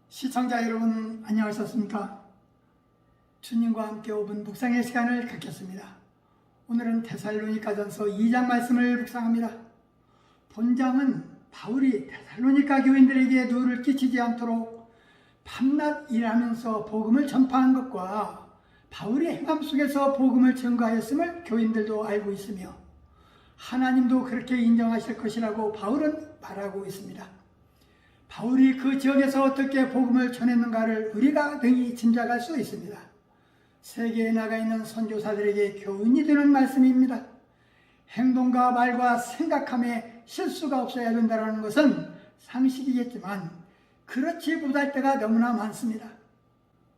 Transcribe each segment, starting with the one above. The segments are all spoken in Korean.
시청자 여러분 안녕하셨습니까? 주님과 함께 5분 묵상의 시간을 갖겠습니다. 오늘은 데살로니가전서 2장 말씀을 묵상합니다. 본장은 바울이 데살로니가 교인들에게 누를 끼치지 않도록 밤낮 일하면서 복음을 전파한 것과 바울이 행함 속에서 복음을 증거하였음을 교인들도 알고 있으며 하나님도 그렇게 인정하실 것이라고 바울은 말하고 있습니다. 바울이 그 지역에서 어떻게 복음을 전했는가를 우리가 능히 짐작할 수 있습니다. 세계에 나가 있는 선교사들에게 교훈이 되는 말씀입니다. 행동과 말과 생각함에 실수가 없어야 된다는 것은 상식이겠지만 그렇지 못할 때가 너무나 많습니다.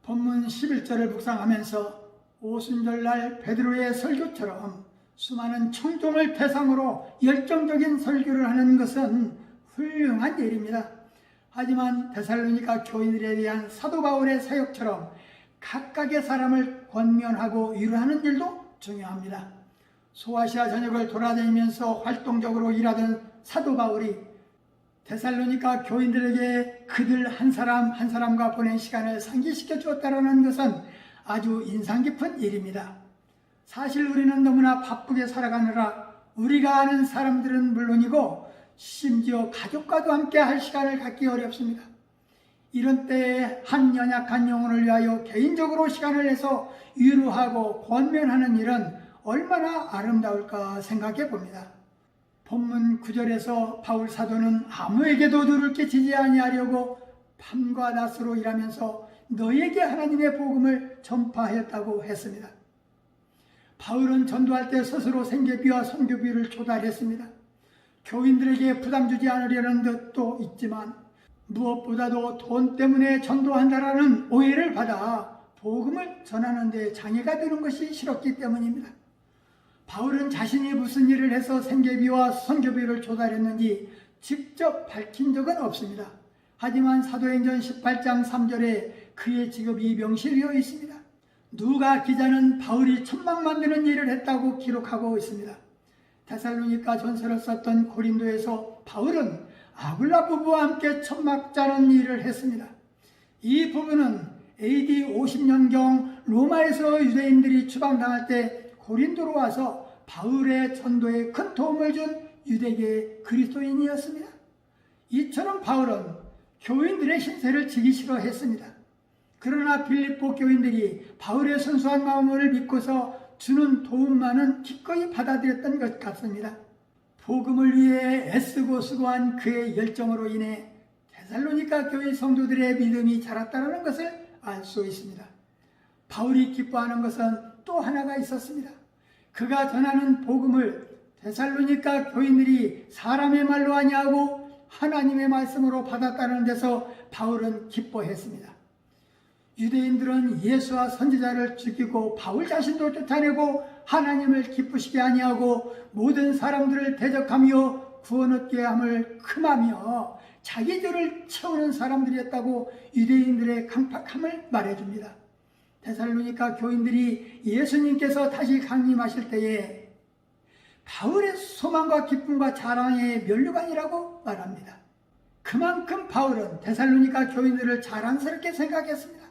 본문 11절을 묵상하면서 오순절날 베드로의 설교처럼 수많은 청중을 대상으로 열정적인 설교를 하는 것은 훌륭한 일입니다. 하지만 데살로니가 교인들에 대한 사도 바울의 사역처럼 각각의 사람을 권면하고 위로하는 일도 중요합니다. 소아시아 전역을 돌아다니면서 활동적으로 일하던 사도 바울이 데살로니가 교인들에게 그들 한 사람 한 사람과 보낸 시간을 상기시켜 주었다는 것은 아주 인상 깊은 일입니다. 사실 우리는 너무나 바쁘게 살아가느라 우리가 아는 사람들은 물론이고 심지어 가족과도 함께 할 시간을 갖기 어렵습니다. 이런 때에 한 연약한 영혼을 위하여 개인적으로 시간을 내서 위로하고 권면하는 일은 얼마나 아름다울까 생각해 봅니다. 본문 9절에서 바울 사도는 아무에게도 누를 끼치지 아니하려고 밤과 낮으로 일하면서 너에게 하나님의 복음을 전파하였다고 했습니다. 바울은 전도할 때 스스로 생계비와 선교비를 조달했습니다. 교인들에게 부담 주지 않으려는 뜻도 있지만 무엇보다도 돈 때문에 전도한다라는 오해를 받아 복음을 전하는 데 장애가 되는 것이 싫었기 때문입니다. 바울은 자신이 무슨 일을 해서 생계비와 선교비를 조달했는지 직접 밝힌 적은 없습니다. 하지만 사도행전 18장 3절에 그의 직업이 명시되어 있습니다. 누가 기자는 바울이 천막 만드는 일을 했다고 기록하고 있습니다. 데살로니가 전서를 썼던 고린도에서 바울은 아굴라 부부와 함께 천막 짜는 일을 했습니다. 이 부분은 AD 50년경 로마에서 유대인들이 추방당할 때 고린도로 와서 바울의 전도에 큰 도움을 준 유대계 그리스도인이었습니다. 이처럼 바울은 교인들의 신세를 지기 싫어했습니다. 그러나 빌립보 교인들이 바울의 순수한 마음을 믿고서 주는 도움만은 기꺼이 받아들였던 것 같습니다. 복음을 위해 애쓰고 수고한 그의 열정으로 인해 데살로니가 교회 성도들의 믿음이 자랐다는 것을 알 수 있습니다. 바울이 기뻐하는 것은 또 하나가 있었습니다. 그가 전하는 복음을 데살로니가 교인들이 사람의 말로 아니하고 하나님의 말씀으로 받았다는 데서 바울은 기뻐했습니다. 유대인들은 예수와 선지자를 죽이고 바울 자신도 쫓아내고 하나님을 기쁘시게 아니하고 모든 사람들을 대적하며 구원 얻게 함을 금하며 자기들을 채우는 사람들이었다고 유대인들의 강팍함을 말해줍니다. 데살로니가 교인들이 예수님께서 다시 강림하실 때에 바울의 소망과 기쁨과 자랑의 면류관이라고 말합니다. 그만큼 바울은 데살로니가 교인들을 자랑스럽게 생각했습니다.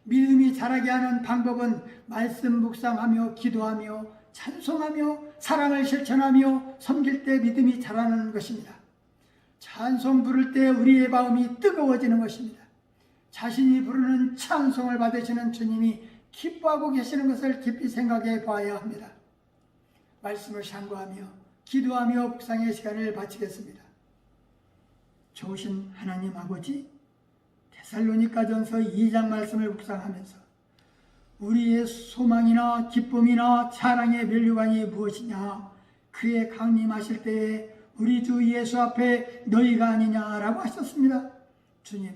믿음이 자라게 하는 방법은 말씀 묵상하며 기도하며 찬송하며 사랑을 실천하며 섬길 때 믿음이 자라는 것입니다. 찬송 부를 때 우리의 마음이 뜨거워지는 것입니다. 자신이 부르는 찬송을 받으시는 주님이 기뻐하고 계시는 것을 깊이 생각해 봐야 합니다. 말씀을 상고하며 기도하며 묵상의 시간을 바치겠습니다. 좋으신 하나님 아버지, 데살로니가전서 2장 말씀을 묵상하면서 우리의 소망이나 기쁨이나 자랑의 면류관이 무엇이냐, 그의 강림하실 때에 우리 주 예수 앞에 너희가 아니냐라고 하셨습니다. 주님,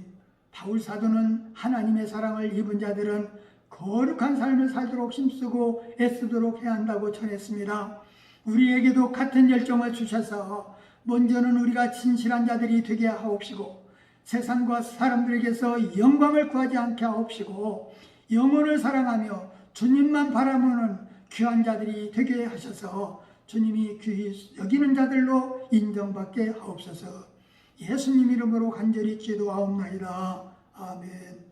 바울 사도는 하나님의 사랑을 입은 자들은 거룩한 삶을 살도록 힘쓰고 애쓰도록 해야 한다고 전했습니다. 우리에게도 같은 열정을 주셔서 먼저는 우리가 진실한 자들이 되게 하옵시고 세상과 사람들에게서 영광을 구하지 않게 하옵시고 영혼을 사랑하며 주님만 바라보는 귀한 자들이 되게 하셔서 주님이 귀히 여기는 자들로 인정받게 하옵소서. 예수님 이름으로 간절히 기도하옵나이다. 아멘.